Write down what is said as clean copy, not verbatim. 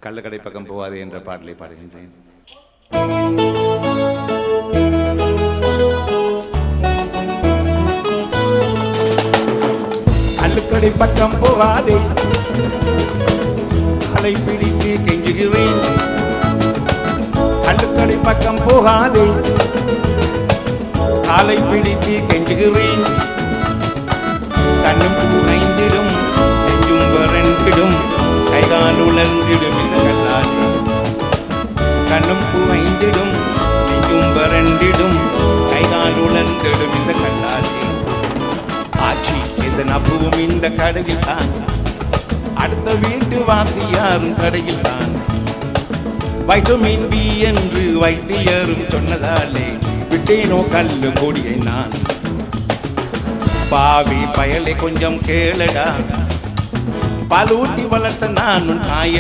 கள்ளக்கடை பக்கம் போகாதே என்ற பாடலை பாடுகின்றேன். கள்ளுக்கடை பக்கம் போகாதே, காலை பிடித்து கெஞ்சுகிறேன். கள்ளுக்கடை பக்கம் போகாதே, காலை பிடித்து கெஞ்சுகிறேன். கண்ணும் பூனைந்திடும், நெஞ்சும் வறண்டிடும், கைகால் உலர்ந்திடும் இந்த கல்லாலே. கண்ணும் பூனைந்திடும், நெஞ்சும் வறண்டிடும், கைகால் உலர்ந்திடும் இந்த கல்லாலே. ஆட்சி எதன் அப்புவும் இந்த கடையில் தான், அடுத்த வீட்டு வாத்தியாரும் கடையில் தான். வைட்டமின் பி என்று வைத்தியரும் சொன்னதாலே விட்டேனோ கல்லு கொடியை நான். பாவி பயலை கொஞ்சம் கேளடா, பாலூட்டி வளர்த்த நான் உன் தாய.